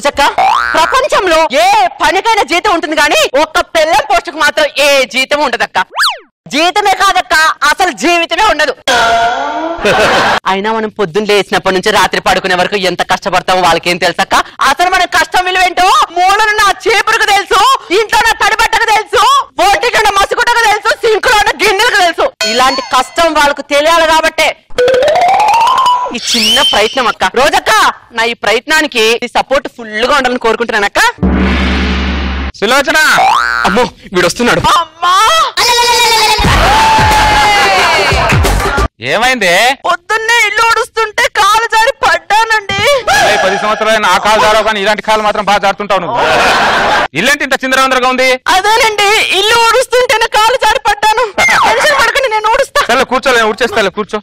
రోజక్క, ప్రపంచంలో ఏ పనికైనా జీతం ఉంటుంది కానీ ఒక్క పెళ్ళం పోస్టుకు మాత్రం ఏ జీతం ఉండదక్క. జీతమే కాదక్క, అసలు జీవితమే ఉండదు. అయినా మనం పొద్దున్న లేచినప్పటి నుంచి రాత్రి పడుకునే వరకు ఎంత కష్టపడతామో వాళ్ళకేం తెలుసక్క. అసలు మన కష్టం విలువేంటో మూలను నా చీపురుకు తెలుసు, ఇంట్లో నా తడిబట్టకు తెలుసు, ఒంటికి ఉన్న మసుగుటకు తెలుసు, సింకులో ఉన్న గిన్నెలకు తెలుసు. ఇలాంటి కష్టం వాళ్ళకు తెలియాలి కాబట్టే ఈ చిన్న ప్రయత్నం అక్క. రోజక్క, నా ఈ ప్రయత్నానికి సపోర్ట్ ఫుల్ గా ఉండాలని కోరుకుంటున్నానక్క. సులోచన, అమ్మో వీడు వస్తున్నాడు. అమ్మా, ఏమైంది? పొద్దున్నే ఇల్లు ఊడుస్తుంటే కాలు జారి పడ్డానండి. 10 సంవత్సరాలు ఆ కాలు జారవు కానీ ఇలాంటి కాలు మాత్రం బాగా జారుతుంటావు నువ్వు. ఇల్లేంటి ఇంత చిందరవందరగా ఉంది? అదేనండి, ఇల్లు ఊడుస్తుంటేనే కాలు జారి పడ్డాను. టెన్షన్ పడకండి, నేను ఊడుస్తా. సరే కూర్చోలే, ఊడ్చేస్తాలే, కూర్చో.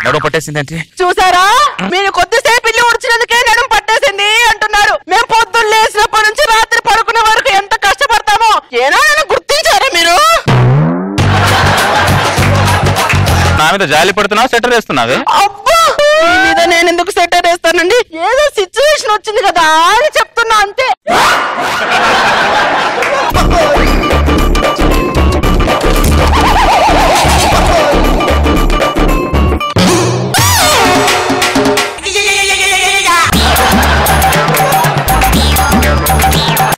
నడుము పట్టేసిందంటే చూసారా, మీరు కొద్దిసేపు ఇల్లు ఊడ్చినందుకే నడుము పట్టేసింది అంటున్నారు. మేము పొద్దున్న లేచినప్పటి నుంచి రాత్రి పడుకునే వరకు ఎంత కష్టపడతామో ఏనాడైనా గుర్తించారా మీరు? నా మీద జాలి పడుతున్నావు, సెటర్ వేస్తున్నావే? అబ్బా, మీ మీద నేను ఎందుకు సెటర్ వేస్తానండి? ఏదో సిచ్యువేషన్ వచ్చింది కదా అని చెప్తున్నా అంతే.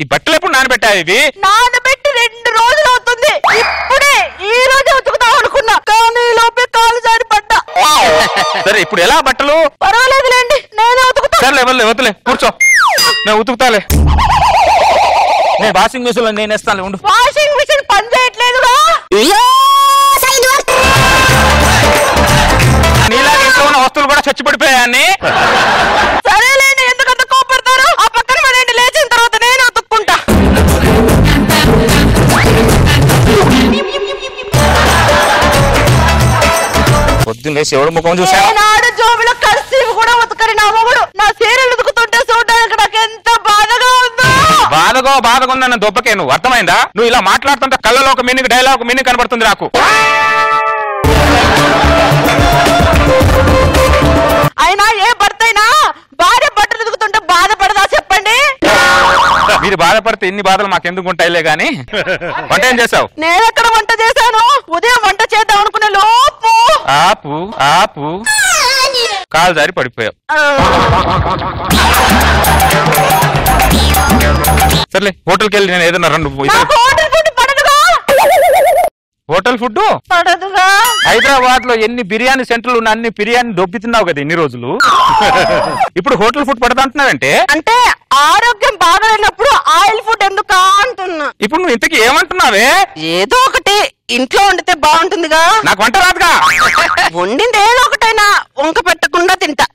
ఈ బట్టలు ఎప్పుడు నానబెట్టావు? ఇవి నానబెట్టి 2 రోజులు అవుతుంది. ఇప్పుడే ఈ రోజు ఉతుకుతాం అనుకున్నా, కానీ లోపే కాలు జారి పడ్డా. సరే ఇప్పుడు ఎలా బట్టలు? పర్వాలేదులేండి, నేనే ఉతుకుతా. సరే వదిలే, కూర్చో, నేను ఉతుకుతాలే. నేను వాషింగ్ మిషన్ లో నేను వేస్తాను, ఉండు. వాషింగ్ మిషన్ పని చేయట్లేదుగా. నీలాగా ఇంట్లో ఉన్న వస్తువులు కూడా చచ్చి పడిపోయాన్ని. సరేలేండి, ఎందుకంత కోపడతారు? ఆ పక్కన పడండి, లేచిన తర్వాత నేను ఉతుక్కుంటా. పొద్దున్న లేచి ఎవడు ముఖం చూసా? నాడు జోబులో కర్సీవ్ కూడా ఉతకరి నా మొగుడు నా చీరలు ఉతుకుతుంటే చూడడానికి నాకు ఎంత బాధగా ఉందో. బాధగా ఉందన్న దొబ్బకే నువ్వు, అర్థమైందా? నువ్వు ఇలా మాట్లాడుతుంటే కళ్ళలో ఒక మీనింగ్, డైలాగ్ మీనింగ్ కనబడుతుంది నాకు. అయినా ఏ భర్త అయినా భార్య బట్టలు ఉతుకుతుంటే బాధపడదా చెప్పండి? మీరు బాధపడితే ఇన్ని బాధలు మాకెందుకు ఉంటాయిలే గాని. వంట ఏం చేసావు? నేను ఎక్కడ వంట చేశాను? ఉదయం వంట చేద్దాం అనుకునే లోపు ఆపు కాలు జారి పడిపోయావు. సర్లే, హోటల్కి వెళ్ళి నేను ఏదన్నా 2 హోటల్ ఫుడ్ పడదుగా. హైదరాబాద్ లో ఎన్ని బిర్యానీ సెంటర్లు ఉన్న అన్ని బిర్యానీ దొబ్బితున్నావు కదా ఇన్ని రోజులు. ఇప్పుడు హోటల్ ఫుడ్ పడతా అంటున్నావంటే? అంటే ఆరోగ్యం బాగాలేనప్పుడు ఆయిల్ ఫుడ్ ఎందుకా అంటున్నా. ఇప్పుడు నువ్వు ఇంతకీ ఏమంటున్నావే? ఏదో ఒకటి ఇంట్లో వండితే బాగుంటుందిగా. నాకు వంట రాదుగా. వండింది ఏదో ఒకటైనా వంక పెట్టకుండా తింటా.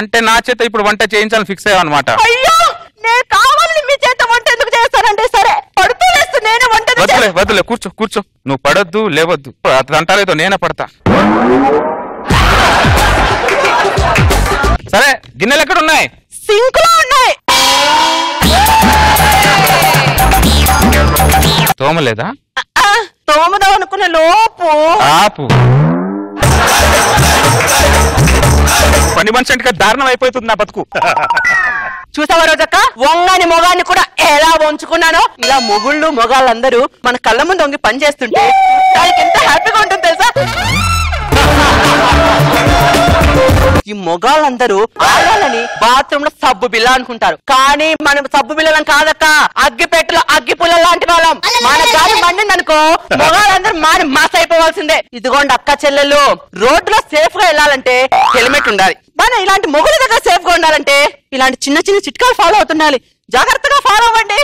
అంటే నా చేత ఇప్పుడు వంట చేయించాలని ఫిక్స్ అయ్యావు అనమాట. అయ్యో, నేను కావాలని మీ చేత వంట ఎందుకు చేస్తానంటే? సరే, పడుతూ లేస్తూ నేనే వంట. వద్దులే, కూర్చో. నువ్వు పడొద్దు, లేవద్దు, అంటారేదో నేనే పడతా. సరే, గిన్నెలు ఎక్కడ ఉన్నాయి? సింక్ లో ఉన్నాయి. తోమలేదా? తోమదాం అనుకునే లోపు ఆపు. పని మనిషి అంటే దారుణం అయిపోతుంది నా బతుకు. చూసావా రోజక్క, వంగని మొగాన్ని కూడా ఎలా వంచుకున్నానో. ఇలా మొగుళ్ళు మొగాళ్ళందరూ మన కళ్ళ ముందు వంగి పని చేస్తుంటే దానికి ఎంత హ్యాపీగా ఉంటుంది తెలుసా? ఈ మొగాళ్ళందరూ ఆడాలని బాత్రూమ్ లో సబ్బు బిల్ల అనుకుంటారు, కానీ మనం సబ్బు బిల్లలం కాదక్క, అగ్గిపెట్టలో అగ్గి పుల్ల లాంటి వాళ్ళం. మన గాలి మండింది అనుకో, మొగాళ్ళందరూ మాని మాస్ అయిపోవాల్సిందే. ఇదిగోండి అక్క చెల్లెళ్ళు, రోడ్డులో సేఫ్ గా వెళ్ళాలంటే హెల్మెట్ ఉండాలి. మన ఇలాంటి మొగుల దగ్గర సేఫ్ గా ఉండాలంటే ఇలాంటి చిన్న చిన్న చిట్కాలు ఫాలో అవుతుండాలి. జాగ్రత్తగా ఫాలో అవ్వండి.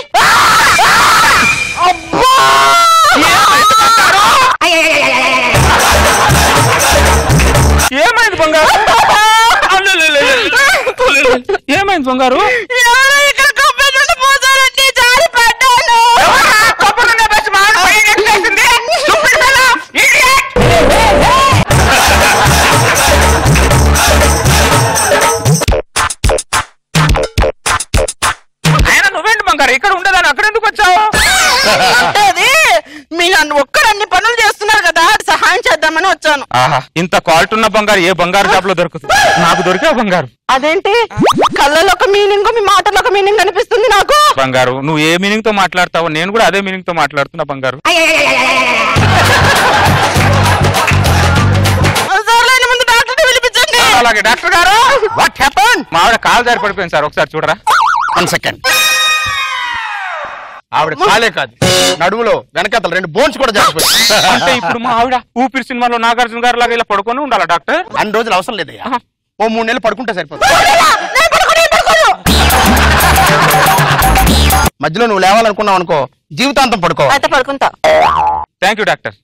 ఏమైంది బంగారు? ఏమైంది బంగారు? జారి పడ్డాను. నువ్వేంటి బంగారు ఇక్కడ ఉండదని అక్కడ ఎందుకు వచ్చావు? అంటే అది మీ నన్ను ఒక్కరు అన్ని పనులు చేస్తున్నారు కదా, సహాయం చేద్దామని వచ్చాను. ఆహా, ఇంత క్వాలిటీ ఉన్న బంగారు ఏ బంగారు షాప్ లో దొరుకుతుంది? నాకు దొరికే బంగారు. అదేంటి కళ్ళలో ఒక మీనింగ్, మీ మాటలో ఒక మీనింగ్ అనిపిస్తుంది నాకు. బంగారు, నువ్వు ఏ మీనింగ్ తో మాట్లాడతావో నేను కూడా అదే మీనింగ్ తో మాట్లాడుతున్నా బంగారు. ముందు డాక్టర్ పిలిపించండి. అలాగే డాక్టర్ గారు. What happen? మా ఆవిడ కాలు జారి పడిపోయింది సార్, ఒకసారి చూడరా. 1 సెకండ్. ఆవిడ కాలే కాదు, నడుములో వెనకాతలు 2 బోన్స్ కూడా జారిపోయింది. అంటే ఇప్పుడు మా ఆవిడ ఊపిరి సినిమాలో నాగార్జున గారు లాగా ఇలా పడుకొని ఉండాలా డాక్టర్? అన్ని రోజులు అవసరం లేదయ్యా, ఓ 3 నెలలు పడుకుంటే సరిపోతుంది. మధ్యలో నువ్వు లేవాలనుకున్నావు అనుకో, జీవితాంతం పడుకో. అయితే పడుకుంటా. Thank you doctor.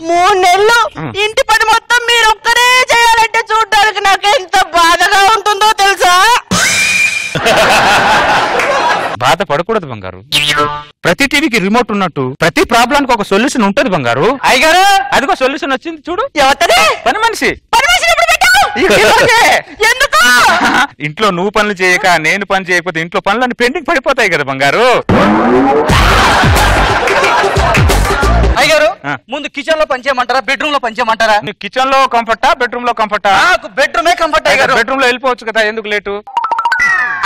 3 నెలలు ఇంటి పని మొత్తం మీరు ఒక్కరే చేయాలంటే చూడడానికి నాకు ఎంత బాధగా ఉంటుందో తెలుసా? బాధ పడకూడదు బంగారు. ప్రతి టీవీకి రిమోట్ ఉన్నట్టు ప్రతి ప్రాబ్లానికి ఒక సొల్యూషన్ ఉంటది బంగారు. అయ్యగారు, అదిగో సొల్యూషన్ వచ్చింది చూడు. ఎవరిది? పని మనిషి. ఎందుకు? ఇంట్లో నువ్వు పనులు చేయక నేను పని చేయకపోతే ఇంట్లో పనులన్నీ పెండింగ్ పడిపోతాయి కదా బంగారు. అయ్యగారు, ముందు కిచెన్ లో పనిచేయమంటారా, బెడ్రూమ్ లో పనిచేయమంటారా? నీకు కిచెన్ లో కంఫర్టా, బెడ్రూమ్ లో కంఫర్టా? నాకు బెడ్రూమే కంఫర్ట్ అయ్యగారు. బెడ్రూమ్ లో వెళ్ళిపోవచ్చు కదా, ఎందుకు లేటు?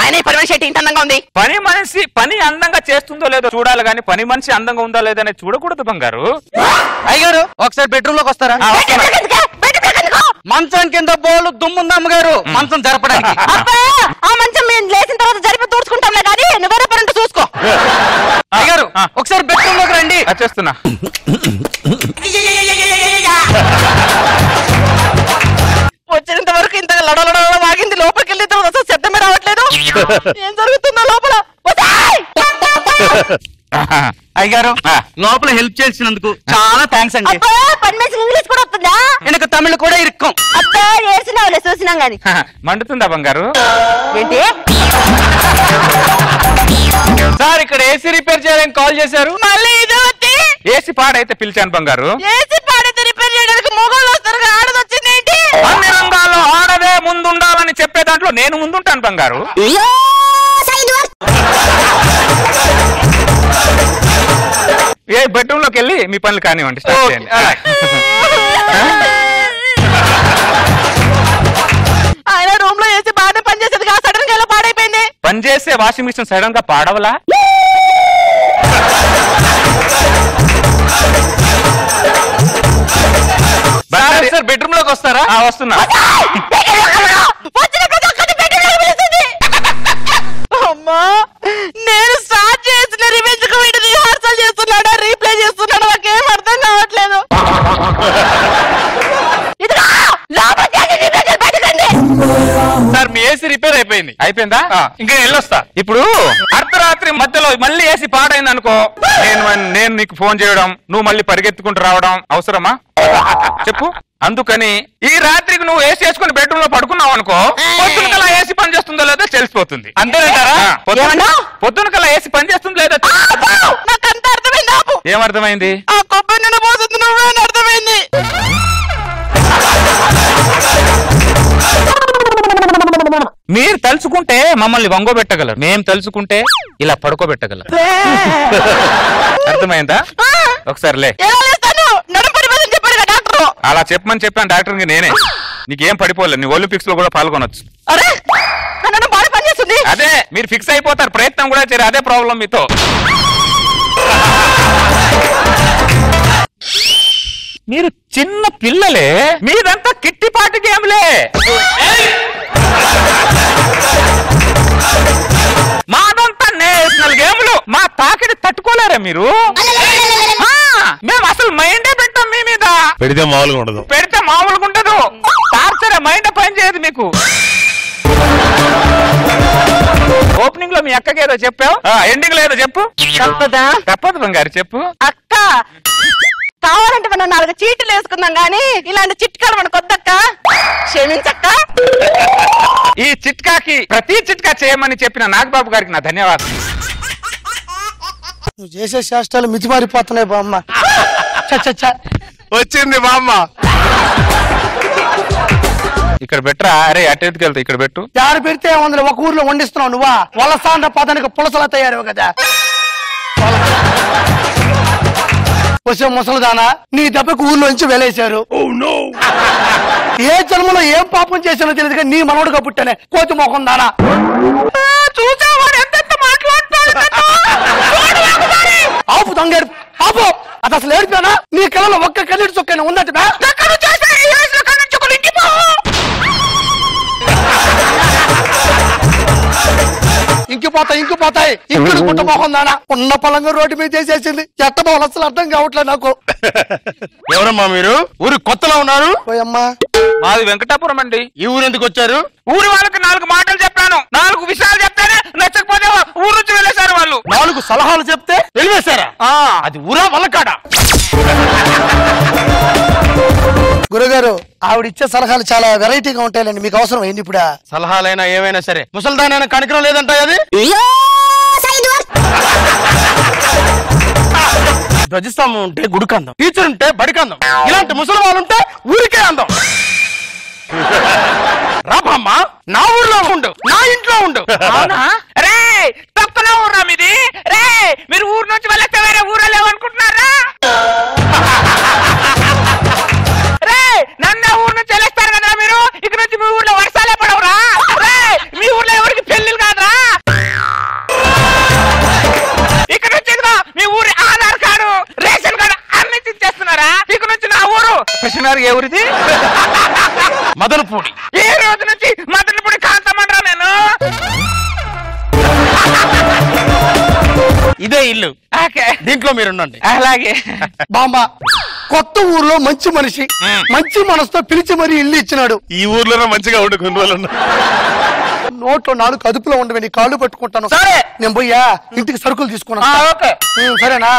ఆయన పని మనిషి ఇంత అందంగా ఉంది. పని మనిషి పని అందంగా చేస్తుందో లేదో చూడాలి గానీ పని మనిషి అందంగా ఉందా లేదా అనేది చూడకూడదు బంగారు. అయ్యగారు, ఒకసారి బెడ్రూమ్ లోకి వస్తారా? మంచం కింద బోలు దుమ్ముంది అమ్మగారు, మంచం జరపడానికి. ఆ మంచం మేము లేచిన తర్వాత జరిపి తూడ్చుకుంటాంలే కానీ నువ్వేరే పని చూసుకో. అయ్యగారు, ఒకసారి బెడ్రూమ్ లోకి రండి. వచ్చేస్తున్నా. వచ్చినంత వరకు ఇంత లడలడ వాగింది, లోపలికి వెళ్ళిన తర్వాత అసలు శబ్దమే రావట్లేదు. ఏం జరుగుతుందో లోపల? అయ్యగారు, లోపల హెల్ప్ చేసినందుకు చాలా థ్యాంక్స్ అండి. పని మనిషి ఇంగ్లీష్ కూడా వస్తుందా? వెనక తమిళ కూడా ఇరుక్కం. అబ్బా ఏడ్చినావులే, చూసినాం గాని. మండుతుందా బంగారు? ఏంటి సార్, ఇక్కడ ఏసీ రిపేర్ చేయాలని కాల్ చేశారు. మళ్ళీ ఇదే వచ్చి ఏసీ పాడైతే పిలిచాను బంగారు. ఏసీ పాడైతే రిపేర్ చేయడానికి మొగోళ్ళు వస్తారు, ఆడది వచ్చింది ఏంటి? అన్ని రంగాల్లో ఆడదే ముందుండాలని చెప్పే దాంట్లో నేను ముందుంటాను బంగారు. ఏ బెడ్రూమ్ లోకి వెళ్ళి మీ పనులు కానివ్వండి, స్టార్ట్ చేయండి. ఆయన రూమ్ లో ఏసీ బాగానే పనిచేసేది కదా, సడన్ గా ఎలా పాడైపోయింది? పనిచేసే వాషింగ్ మిషన్ సడన్ గా పాడవలా? సార్, బెడ్రూమ్ లోకి వస్తారా? వస్తున్నా. అమ్మా, నేను స్టార్ట్ చేసిన రివెంజ్ కు వీడు రిహార్సల్ చేస్తున్నాడా, రీప్లే చేస్తున్నాడా, నాకేం అర్థం కావట్లేదు. సార్, మీ ఏసీ రిపేర్ అయిపోయింది. అయిపోయిందా? ఇంకా వెళ్ళొస్తా. ఇప్పుడు అర్ధరాత్రి మధ్యలో మళ్ళీ ఏసీ పాడైంది అనుకో, నేను నీకు ఫోన్ చేయడం, నువ్వు మళ్ళీ పరిగెత్తుకుంటూ రావడం అవసరమా చెప్పు? అందుకని ఈ రాత్రికి నువ్వు ఏసీ వేసుకుని బెడ్రూమ్ లో పడుకున్నావు అనుకో, పొద్దున కల్లా ఏసీ పని చేస్తుందో లేదో తెలిసిపోతుంది. అంతేనంటారా? పొద్దున కల్లా ఏసీ పని చేస్తుందో లేదో. నాకంత అర్థమైంది. ఏమర్థమైంది? ఆ కొబ్బరి నూనె పోతుంది నువ్వే అని అర్థమైంది. మీరు తలుచుకుంటే మమ్మల్ని వంగోబెట్టగలరు, మేము తలుచుకుంటే ఇలా పడుకోబెట్టగలరు. అర్థమైందా? ఒకసారిలే. అలా చెప్పమని చెప్పాను డాక్టర్ కి నేనే. నీకేం పడిపోలేదు, నీ ఒలింపిక్స్ లో కూడా పాల్గొనొచ్చు. అదే మీరు ఫిక్స్ అయిపోతారు, ప్రయత్నం కూడా చేయరు, అదే ప్రాబ్లం మీతో. మీరు చిన్న పిల్లలే, మీదంతా కిట్టిపాటి గేమ్లే. మాదంతా నేషనల్ గేమ్లు. మా తాకిడి తట్టుకోలేరా మీరు? మేము అసలు మైండే పెట్టాం మీ మీద. పెడితే మామూలుగా ఉండదు, పెడితే మామూలుగా ఉండదు. టార్చర్ మైండ్ పని చేయదు మీకు. ఓపెనింగ్ లో మీ అక్కకి ఏదో చెప్పావు, ఎండింగ్ లో ఏదో చెప్పు. తప్పదా? తప్పదు బంగారు, చెప్పు. అక్క, కావాలంటే మనం 4 చీట్లు వేసుకుందాం గానీ ఇలాంటి చిట్కాలు మనకు వద్దక్క, క్షమించక్క. ఈ చిట్కాకి ప్రతి చిట్కా చేయమని చెప్పిన నాగబాబు గారికి నా ధన్యవాదాలు. నువ్వు చేసే శాస్త్రాలు మితిమారిపోతున్నాయి బామ్మ. వచ్చింది బామ్మ. ఇక్కడ పెట్టరా? అరే అటెందుకు వెళ్తా, ఇక్కడ పెట్టు. యారు పెడితే వందలు ఒక ఊర్లో వండిస్తున్నావు నువ్వా? వలసాండ పదానికి పులసలా తయారు కదా. వచ్చే ముసలిదానా నీ దెబ్బకు ఊర్లోంచి వెలేశారు. ఏ జన్మలో ఏం పాపం చేసానో తెలియదు కానీ నీ మనవడుగా పుట్టానే కోతి మొఖం దానా. ఆపు దొంగ ఆపు. అది అసలు ఏడిపోయానా? నీ కళ్ళలో ఒక్క కన్నీటి చొక్కైనా ఉందంటే ఇంకిపోతాయి ఇంకుడు పుట్ట మొహం దానా. ఉన్న పొలంగా రోడ్డు మీద చేసేసింది. ఎట్ట బాగా అసలు అర్థం కావట్లేదు నాకు. ఎవరమ్మా మీరు? ఊరు కొత్తలో ఉన్నారు? పోయమ్మా మాది వెంకటాపురం అండి. ఈ ఊరు ఎందుకు వచ్చారు? ఊరి వాళ్ళకి 4 మాటలు చెప్పాను, 4 విషయాలు చెప్తానే నచ్చకపోతే ఊరు నుంచి వెళ్ళేశారు వాళ్ళు. 4 సలహాలు చెప్తే వెళ్ళివేశారా? అది ఊరా వల్లకాడా? గురుగారు ఆవిడిచ్చే సలహాలు చాలా వెరైటీగా ఉంటాయండి. మీకు అవసరం ఏంటి ఇప్పుడు? సలహాలైనా ఏమైనా సరే ముసల్దానైనా కనికరం లేదంట. అది ధ్వజస్తంభం ఉంటే గుడికందం, టీచర్ ఉంటే బడికందం, ఇలాంటి ముసలి వాళ్ళు ఉంటే ఊరికే అందం. రాబమ్మా నా ఊర్లో ఉండు, నా ఇంట్లో ఉండు. రే తక్కువ ఊర్రా మీది. రే మీరు ఊరు నుంచి వెళ్ళొస్తే వేరే ఊరు లేవనుకుంటున్నారా? రే నన్ను ఊరు నుంచి వెళ్ళేస్తారు కదా మీరు. ఇక్కడ నుంచి మీ ఊర్లో వర్షాలే పడవురా? రే మీ ఊర్లో ఎవరికి పెళ్లిళ్ళు కాదురా? ఇక్కడ నుంచి మీ ఊరి ఆధార్ కార్డు, రేషన్ కార్డు అన్ని ఇచ్చేస్తున్నారా? ఇక్కడ నుంచి నా ఊరు కృష్ణగారు ఏ ఊరిది? మదనపూడి. ఈ రోజు నుంచి మదనపూడి కాంతమండ్రా నేను. ఇదే ఇల్లు, దీంట్లో మీరు ఉండండి. అలాగే బామ్మ కొత్త ఊర్లో మంచి మనిషి మంచి మనసుతో పిలిచి మరీ ఇల్లు ఇచ్చినాడు. ఈ ఊర్లోనే మంచిగా ఉండు కొన్ని రోజులు. నోట్లో 4 అదుపులో ఉండవే. నీ కాళ్ళు పట్టుకుంటాను. సరే నేను పోయా ఇంటికి సరుకులు తీసుకున్నా. సరేనా?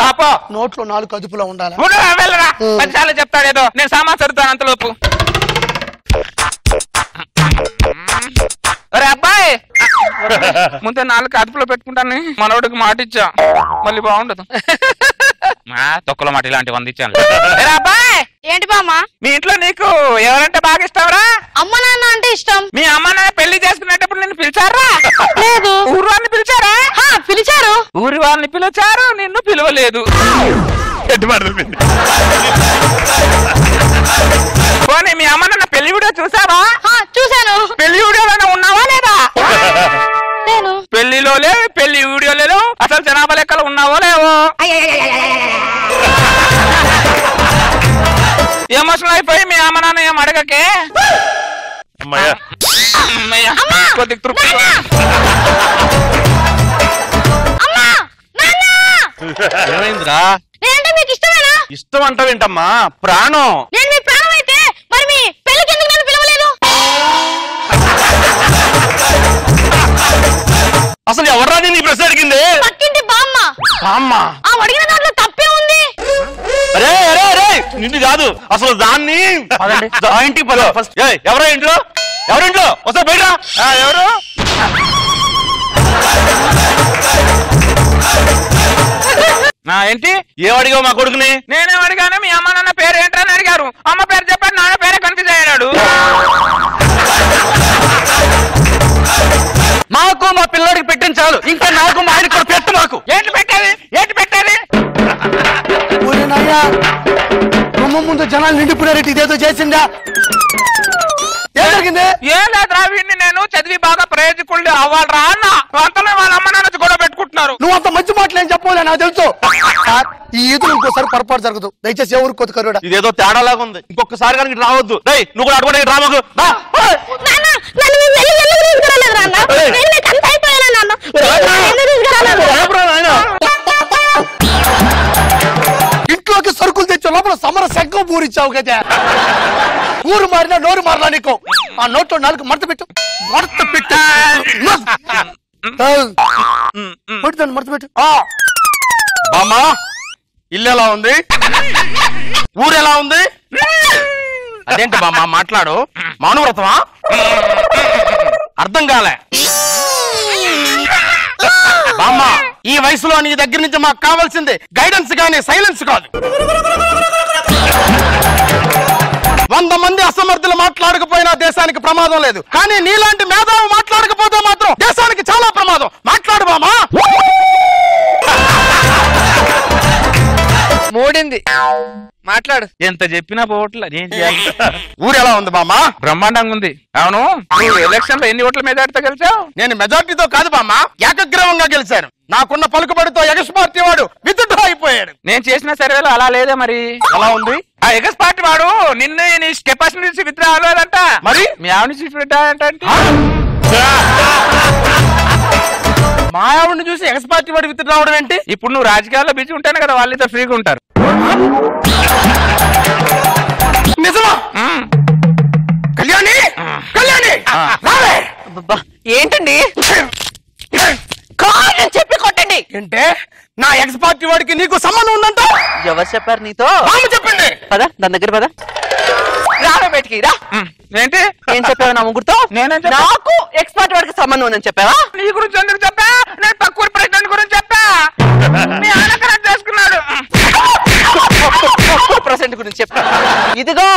నోట్లో 4 అదుపులో ఉండాలి. వెళ్ళరా చాలా చెప్తాడేదో. నేను సామాన్ సరుతాను అంతలోపు. అరే అబ్బాయి ముందే 4 అదుపులో పెట్టుకుంటాను. మనోడికి మాట ఇచ్చా మళ్ళీ బాగుండదు. తొక్కలో మాట ఇలాంటి 100 ఇచ్చాను. అబ్బాయి ఏంటి బామ్మ? మీ ఇంట్లో నీకు ఎవరంటే బాగా ఇష్టంరా? అమ్మ నాన్న అంటే ఇష్టం. మీ అమ్మ నాన్న పెళ్లి చేసుకునేటప్పుడు నిన్ను పిలిచారా? లేదు. ఊరు వాళ్ళని పిలిచారా? పిలిచారు. ఊరి వాళ్ళని పిలిచారు, నిన్ను పిలవలేదు. పోనీ మీ అమ్మ నాన్న పెళ్లి వీడియో చూసావా? చూశాను. పెళ్లి వీడియోలోనే ఉన్నావా లేదా? నేను పెళ్లిలో లేవు, పెళ్లి వీడియోలో లేవు, అసలు జనాభా లెక్కలు ఉన్నావో లేవో? ఎమోషనల్ అయిపోయి మీ అమ్మ నాన్న ఏం అడగకే. కొద్దిగా తృప్తి. ఏమైందిరా? నేనంటే మీకు ఇష్టమేనా? ఇష్టం అంటావేంటమ్మా? ప్రాణం. నేను మీ ప్రాణం అయితే మరి మీ పెళ్లికి ఎందుకు నన్ను పిలవలేదు? అసలు ఎవర్రా నీ ప్రశ్న అడిగింది? పక్కింటి బామ్మ. బామ్మ అడిగిన దాంట్లో తప్పే ఉంది. అరే అరే అరే నిన్ను కాదు అసలు దాన్ని. ఎవరా ఇంట్లో? ఎవరింట్లో? వస్తా బయటరా. ఎవరు? ఏంటి ఏం అడిగావు మా కొడుకుని? నేనేం అడిగాను? మీ అమ్మ నాన్న పేరు ఏంట్రా అని అడిగారు. అమ్మ పేరు చెప్పాడు, నాన్న పేరే కన్ఫ్యూజ్ అయ్యాడు. మాకు మా పిల్లోడికి పెట్టిన చాలు, ఇంకా నాకు మా ఆయనకి కూడా పెట్టు. మాకు ఏంటి పెట్టాలి? ఏంటి పెట్టాలి? గుమ్మ ముందు జనాలు నిండిపోయారు. ఇదేదో చేసిందా? ఏం జరిగింది? ఏం లేదు రా, వీడిని నేను చదివి బాగా ప్రయోజకుళ్ళు అవ్వాలరా అన్న. అంతలో వాళ్ళ అమ్మ నాన్న గొడవ పెట్టుకుంటున్నారు. నువ్వు అంత మంచి మాటలు ఏం చెప్పలే నాకు తెలుసు. ఈ ఈదులు ఇంకోసారి పొరపాటు జరగదు. దయచేసి ఎవరు కొత్త కరుడా. ఇదేదో తేడాలాగా ఉంది. ఇంకొకసారి కనుక రావద్దు. నువ్వు కూడా అటువంటి రామకు. ఇంట్లోకి సరుకులు తెచ్చే లోపల సమర శంఖం పూరించావు కదా. ఊరు మారినా నోరు మారినా నీకు. ఆ నోట్లో 4 మడత పెట్టు. మడత పెట్టు. మడత పెట్టు. బామ్మా ఇల్లు ఎలా ఉంది? ఊరు ఎలా ఉంది? అదేంటి బామ్మ మాట్లాడు. మౌనవ్రతమా? అర్థం కాలే. బామ్మ ఈ వయసులో నీ దగ్గర నుంచి మాకు కావాల్సింది గైడెన్స్ గానీ సైలెన్స్ కాదు. 100 మంది అసమర్థులు మాట్లాడకపోయినా దేశానికి ప్రమాదం లేదు, కానీ నీలాంటి మేధావు మాట్లాడకపోతే మాత్రం దేశానికి చాలా ప్రమాదం. మాట్లాడు బామ్మా. మూడింది. ఎంత చెప్పినా పోవట్లే నేను చేయాలి. ఊరు ఎలా ఉంది బామ్మ? బ్రహ్మాండంగా ఉంది. అవును, నువ్వు ఎలక్షన్ లో ఎన్ని ఓట్ల మెజార్టీతో గెలిచావు? నేను మెజార్టీతో కాదు బామ్మ, ఏకగ్రీవంగా గెలిచాను. నాకున్న పలుకుబడితో ఎగస్ పార్టీ వాడు విత్డ్రా అయిపోయాడు. నేను చేసిన సర్వేలో అలా లేదా మరి? ఎలా ఉంది? ఆ ఎగస్ పార్టీ వాడు నిన్ను నీ కెపాసిటీ నుంచి విత్డ్రా అవ్వాలంట. మరి మీ ఆవిడ నుంచి విత్డ్రా అంటే మా ఆవిడని చూసి ఎగస్ పార్టీ వాడు విత్డ్రా అవడం ఏంటి? ఇప్పుడు నువ్వు రాజకీయాల్లో బిజీ ఉంటాను కదా, వాళ్ళిద్దరు ఫ్రీగా ఉంటారు. నిజమా? కళ్యాణి, కళ్యాణి రావే. అబ్బబ్బా, ఏంటండి కారణం చెప్పి కొట్టండి. ఏంటే నా ఎక్స్ పార్టీ వాడికి నీకు సంబంధం ఉందంట? ఎవరు చెప్పారు నీతో? చెప్పింది. పద దాని దగ్గర పద. రావే బయటికి రా. ఏంటి ఏం చెప్పావు నా ముగ్గురుతో? నేనేం చెప్పా? నాకు ఎక్స్పర్ట్ వాడికి సంబంధం ఉందని చెప్పావా? నీ గురించి ఎందుకు చెప్పా? నేను పక్కూరు ప్రెసిడెంట్ గురించి చెప్పా. మీ ఆయన కరెక్ట్ చేసుకున్నాడు. ప్రెసిడెంట్ గురించి చెప్పా. ఇదిగో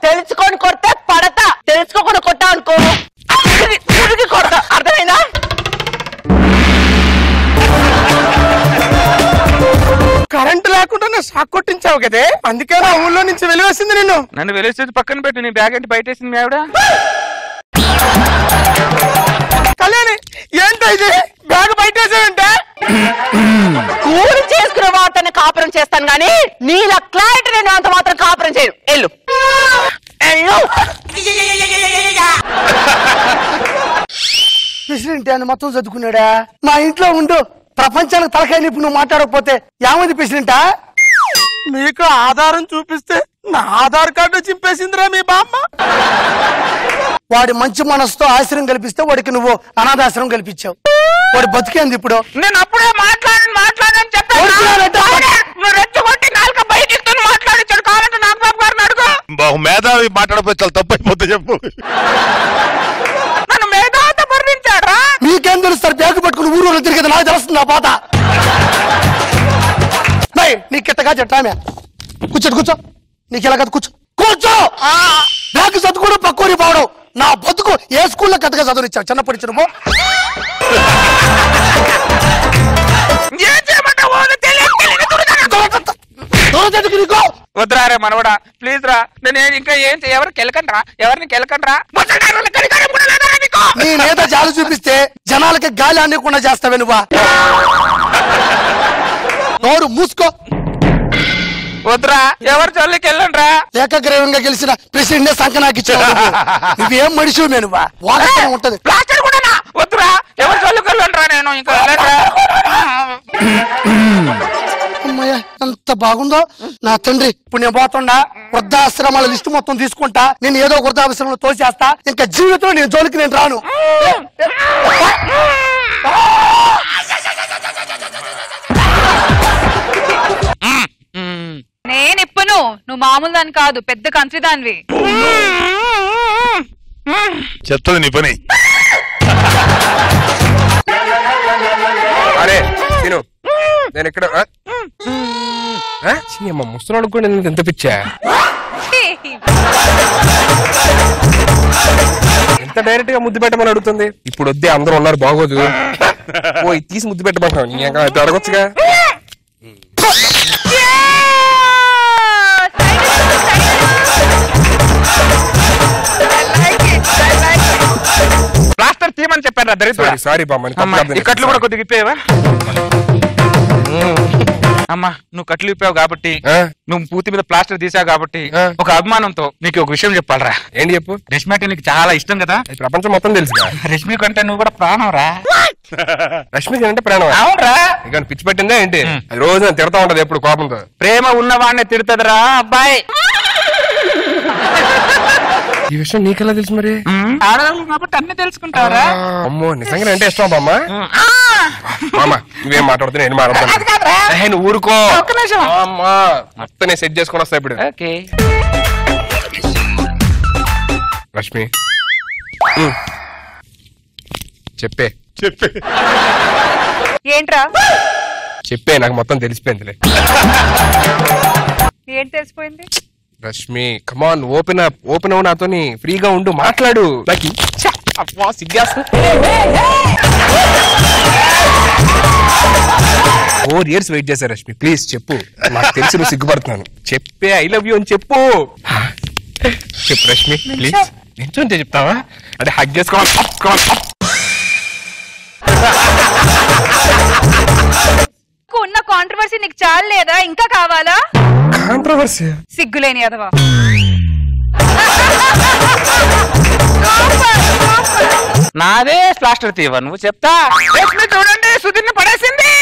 తెలుసుకొని కొడితే పడతా, తెలుసుకోకుండా కొట్టా అనుకో కొడతా. అర్థమైందా? కరెంట్ లేకుండా షాక్ కొట్టించావు కదే, అందుకే నా ఊళ్ళో నుంచి వెలివేసింది నిన్ను. నన్ను వెలిసేది పక్కన పెట్టి నీ బ్యాగ్ ఏంటి బయటేసింది మీ ఆవిడ? కళ్యాణి ఏంటో ఇది, బ్యాగ్ బయటేసావంటే? కూలి చేసుకునే వాటిని కాపురం చేస్తాను గానీ నీలా క్లయింట్ నేను అంత మాత్రం కాపురం చేయను. ఎల్లు ఎల్లు. ప్రెసిడెంట్ అని మొత్తం చదువుకున్నాడా? మా ఇంట్లో ఉండు, ప్రపంచానికి తలకాయ నిప్పు నువ్వు మాట్లాడకపోతే ఏమైంది ప్రెసిడెంటా? మీకు ఆధారం చూపిస్తే నా ఆధార్ కార్డు చింపేసిందిరా మీ బామ్మ. వాడి మంచి మనసుతో ఆశ్రయం కల్పిస్తే వాడికి నువ్వు అనాథాశ్రయం కల్పించావు. వాడు బతికేంది ఇప్పుడు? నేను అప్పుడే మాట్లాడని చెప్పాను. నువ్వు రెచ్చగొట్టి నాలుక బయటికి మాట్లాడించాడు. కావాలంటే నాగబాబు గారిని అడుగు. బాబు మేధావి మాట్లాడపోతే చాలా తప్పైపోతే చెప్పు. నన్ను మేధావితో వర్ణించాడా? మీకేం తెలుస్తారు? బ్యాగు పట్టుకుని ఊరు తిరిగేది నాకు తెలుస్తుంది. ఆ పాత నీ కిట్టగా చెట్టామే. కూర్చోడు కూర్చో, నీకు ఎలా కదా కూర్చో కూర్చో. బ్యాగు చదువుకోవడం పక్కూరి పోవడం నా బతుకు. ఏ స్కూల్లో కథగా చదువునిచ్చావు చిన్నప్పటి నుంచి నువ్వు? వద్దురారే మనవడా, ప్లీజ్ రా. నేను ఇంకా ఏం ఎవరికి వెళ్ళకండ్రా, ఎవరిని కెలకండ్రా. నీ మీద జాలు చూపిస్తే జనాలకి గాలి అందకుండా చేస్తావే నువ్వా? నోరు మూసుకో. వద్దురా, ఎవరి చల్లికి వెళ్ళండ్రా. ఏకగ్రీవంగా గెలిచిన ప్రెసిడెంట్ సంఖ్య నాకు ఇచ్చావు. నువ్వేం మనిషి నువ్వా? వాస్తవం ఉంటది. ప్లాస్టర్ కూడా వద్దురా, ఎవరి చల్లికి వెళ్ళండ్రా. నేను ఇంకా అమ్మయ్య ఎంత బాగుందో నా తండ్రి. ఇప్పుడు నేను పోతుండా వృద్ధాశ్రమాల లిస్టు మొత్తం తీసుకుంటా, నేను ఏదో వృద్ధాశ్రమంలో తోసేస్తా. ఇంకా జీవితంలో నేను జోలికి నేను రాను. నేను ఇప్పను, నువ్వు మామూలు దాని కాదు, పెద్ద కంట్రీ దానివి. చెత్తది నీ పని. అరే తిను, నేను ఇక్కడ ముసలాడు కూడా ఎంత పిచ్చా? ఎంత డైరెక్ట్ గా ముద్దు పెట్టమని అడుగుతుంది. ఇప్పుడు వద్దే, అందరూ ఉన్నారు బాగోదు. ఓ తీసి ముద్దు పెట్టమంటావు. నీకు అడగొచ్చుగా. ప్లాస్టర్ తీయమని చెప్పాను రా దరిద్ర. సారీ బామ్మ, కట్లు కూడా కొద్దిగా ఇప్పేవా? అమ్మా నువ్వు కట్లు ఇప్పావు కాబట్టి, నువ్వు పూర్తి మీద ప్లాస్టర్ తీసావు కాబట్టి ఒక అభిమానంతో నీకు ఒక విషయం చెప్పాలరా. ఏంటి చెప్పు? రష్మి అంటే నీకు చాలా ఇష్టం కదా? ప్రపంచం మొత్తం తెలుసు. రష్మి కంటే నువ్వు కూడా ప్రాణం రా. రష్మికి అంటే ప్రాణం? అవునరా. ఇక పిచ్చి పెట్టిందా ఏంటి? రోజు నేను తిడతా ఉంటది ఎప్పుడు కోపంతో. ప్రేమ ఉన్నవాడినే తిడుతుందిరా అబ్బాయి. ఈ విషయం నీకెలా తెలుసు మరి? ఆడవాళ్ళు కాబట్టి అన్ని తెలుసుకుంటావరా. అమ్మో నిజంగా అంటే ఇష్టం బామ్మ. నువ్వేం మాట్లాడుతున్నా నేను మాట్లాడతాను. నువ్వు ఊరుకో అమ్మా. మొత్తం నేను సెట్ చేసుకుని వస్తా ఇప్పుడు. రష్మి చెప్పే ఏంట్రా చెప్పే, నాకు మొత్తం తెలిసిపోయిందిలే. ఏం తెలిసిపోయింది? రష్మి కమాన్, ఓపెన్ అవ్వు నాతోని, ఫ్రీగా ఉండు, మాట్లాడు. నాకు సిగ్గేస్తా. ఓ 4 years వెయిట్ చేశారు రష్మి, ప్లీజ్ చెప్పు. నాకు తెలిసి నువ్వు సిగ్గుపడుతున్నాను, చెప్పే ఐ లవ్ యూ అని చెప్పు. చెప్పు రష్మి ప్లీజ్. నించుంటే చెప్తావా అంటే హగ్ చేసుకోవాలి. ఉన్న కాంట్రవర్సీ నీకు చాలు లేదా, ఇంకా కావాలా? కాంట్రవర్సీ సిగ్గులేని అదవా. నాదే ప్లాస్టర్ తీవ నువ్వు చెప్తా. చూడండి సుధీర్ని పడేసింది.